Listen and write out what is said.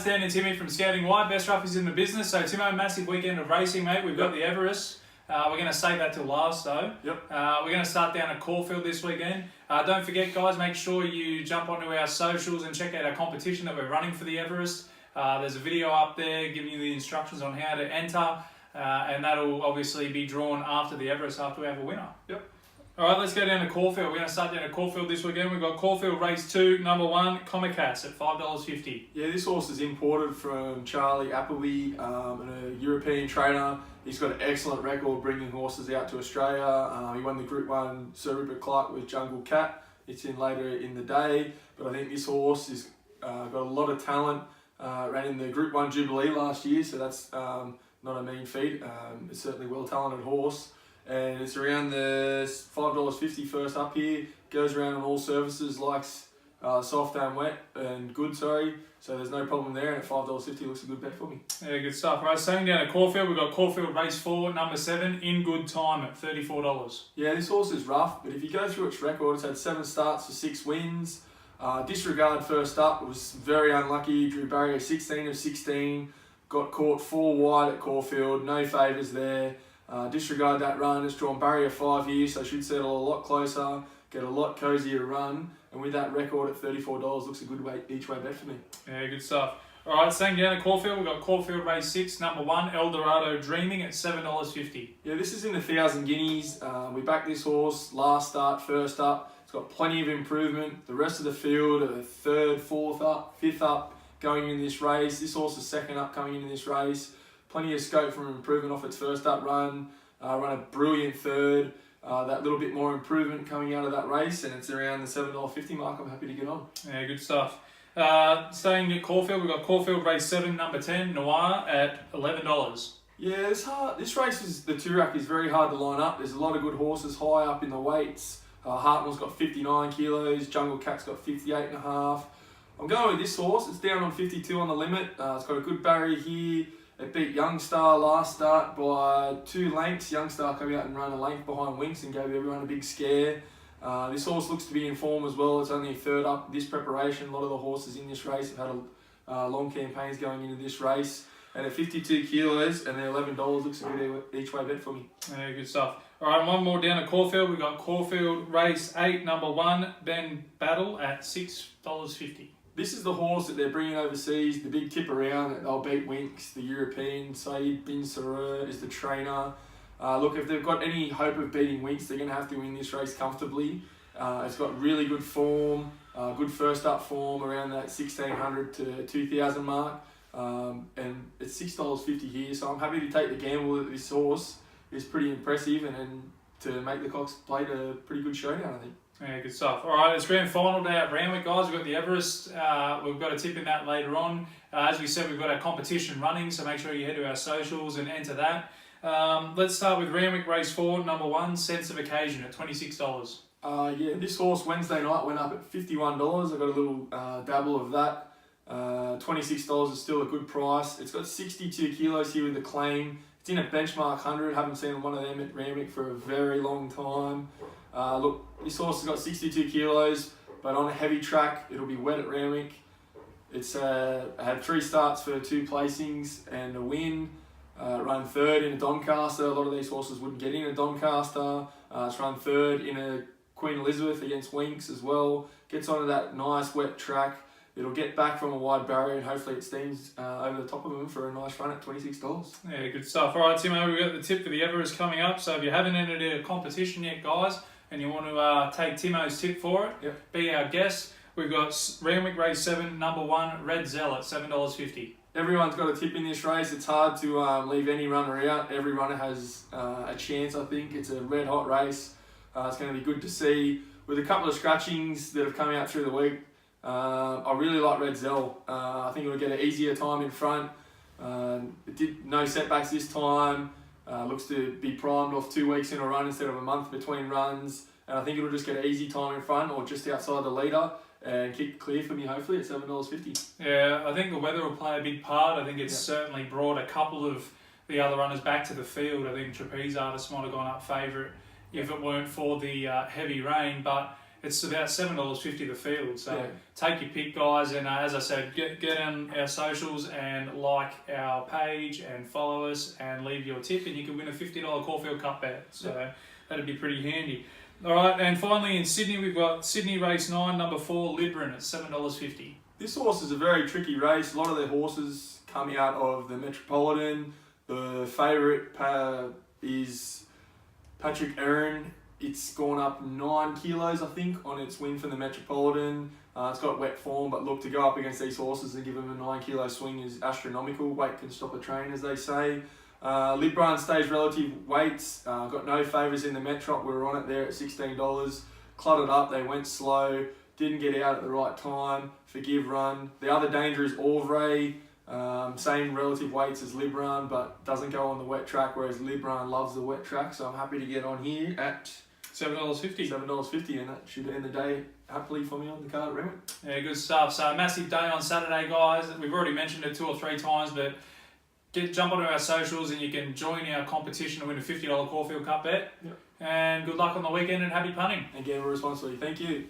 it's Dan and Timmy from Scouting White, best roughies in the business. So Timo, massive weekend of racing, mate. We've got the Everest. We're going to save that till last though. We're going to start down at Caulfield this weekend. Don't forget guys, make sure you jump onto our socials and check out our competition that we're running for the Everest. There's a video up there giving you the instructions on how to enter, and that'll obviously be drawn after the Everest, after we have a winner. Alright, let's go down to Caulfield. We're going to start down at Caulfield this weekend. We've got Caulfield Race 2, number 1, Comicas at $5.50. Yeah, this horse is imported from Charlie Appleby, and a European trainer. He's got an excellent record bringing horses out to Australia. He won the Group 1 Sir Rupert Clark with Jungle Cat. It's in later in the day, but I think this horse has got a lot of talent. Ran in the Group 1 Jubilee last year, so that's not a mean feat. It's certainly a well-talented horse. And it's around the $5.50 first up here. Goes around on all surfaces, likes soft and wet and good, sorry. So there's no problem there, and at $5.50 looks a good bet for me. Yeah, good stuff. Right, staying down at Caulfield, we've got Caulfield Race 4, number 7, In Good Time at $34. Yeah, this horse is rough, but if you go through its record, it's had 7 starts for 6 wins. Disregard first up, it was very unlucky. Drew barrier 16 of 16. Got caught 4 wide at Caulfield, no favours there. Disregard that run, it's drawn barrier 5 here, so should settle a lot closer, get a lot cosier run, and with that record at $34, looks a good each way bet for me. Yeah, good stuff. Alright, staying down at Caulfield, we've got Caulfield Race 6, number 1, Eldorado Dreaming at $7.50. Yeah, this is in the 1,000 guineas. We backed this horse last start, first up. It's got plenty of improvement. The rest of the field are 3rd, 4th up, 5th up going in this race. This horse is 2nd up coming in this race. Plenty of scope for improvement off its first up run. Run a brilliant 3rd. That little bit more improvement coming out of that race, and it's around the $7.50 mark. I'm happy to get on. Yeah, good stuff. Staying at Caulfield, we've got Caulfield Race 7, number 10, Noir at $11. Yeah, it's hard. This race the two-rack is very hard to line up. There's a lot of good horses high up in the weights. Hartnell's got 59 kilos. Jungle Cat's got 58.5. I'm going with this horse. It's down on 52 on the limit. It's got a good barrier here. It beat Youngstar last start by 2 lengths. Youngstar came out and ran a length behind Winks and gave everyone a big scare. This horse looks to be in form as well. It's only 3rd up this preparation. A lot of the horses in this race have had long campaigns going into this race. And at 52 kilos and at $11 looks a good each way bet for me. Yeah, good stuff. All right, one more down at Caulfield. We've got Caulfield Race 8, number 1, Ben Battle at $6.50. This is the horse that they're bringing overseas, the big tip around. They'll beat Winks, the European. Saeed Bin Sarur is the trainer. Look, if they've got any hope of beating Winks, they're going to have to win this race comfortably. It's got really good form, good first up form around that 1,600 to 2,000 mark. And it's $6.50 here, so I'm happy to take the gamble that this horse is pretty impressive, and to make the Cox played a pretty good showdown, I think. Yeah, good stuff. All right, it's grand final day at Randwick, guys. We've got the Everest. We've got a tip in that later on. As we said, we've got our competition running, so make sure you head to our socials and enter that. Let's start with Randwick Race 4, number 1, Sense of Occasion at $26. Yeah, this horse Wednesday night went up at $51. I got a little dabble of that. $26 is still a good price. It's got 62 kilos here with the claim. It's in a benchmark 100. Haven't seen one of them at Randwick for a very long time. Look, this horse has got 62 kilos, but on a heavy track, it'll be wet at Randwick. It's had 3 starts for 2 placings and a win. Run 3rd in a Doncaster. A lot of these horses wouldn't get in a Doncaster. It's run 3rd in a Queen Elizabeth against Winks as well. Gets onto that nice wet track. It'll get back from a wide barrier, and hopefully it steams over the top of them for a nice run at $26. Yeah, good stuff. All right, Timo, we've got the tip for the Everest coming up. So if you haven't entered a competition yet, guys, and you want to take Timo's tip for it, be our guest. We've got Randwick Race 7, number 1, Red Zell at $7.50. Everyone's got a tip in this race. It's hard to leave any runner out. Every runner has a chance, I think. It's a red hot race. It's going to be good to see. With a couple of scratchings that have come out through the week, I really like Red Zell. I think it'll get an easier time in front. It did no setbacks this time. Looks to be primed off 2 weeks in a run instead of a month between runs. And I think it'll just get an easy time in front or just outside the leader and keep clear for me, hopefully, at $7.50. Yeah, I think the weather will play a big part. I think it's certainly brought a couple of the other runners back to the field. I think Trapeze Artist might have gone up favourite if it weren't for the heavy rain. But it's about $7.50 the field. So Yeah. take your pick, guys, and as I said, get on our socials and like our page and follow us and leave your tip, and you can win a $50 Caulfield Cup bet. So that'd be pretty handy. All right, and finally in Sydney, we've got Sydney Race 9, number 4, Libran at $7.50. This horse is a very tricky race. A lot of their horses come out of the Metropolitan. The favourite is Patrick Aaron. It's gone up 9 kilos, I think, on its win from the Metropolitan. It's got wet form, but look, to go up against these horses and give them a 9 kilo swing is astronomical. Weight can stop a train, as they say. Libran stays relative weights. Got no favours in the Metrop. We were on it there at $16. Cluttered up, they went slow. Didn't get out at the right time. Forgive run. The other danger is Orvray. Same relative weights as Libran, but doesn't go on the wet track, whereas Libran loves the wet track. So I'm happy to get on here at $7.50. $7.50, and that should end the day happily for me on the card at Randwick. Yeah, good stuff. So a massive day on Saturday, guys. We've already mentioned it 2 or 3 times, but jump onto our socials and you can join our competition to win a $50 Caulfield Cup bet. Yep. And good luck on the weekend and happy punting. And gamble responsibly. Thank you.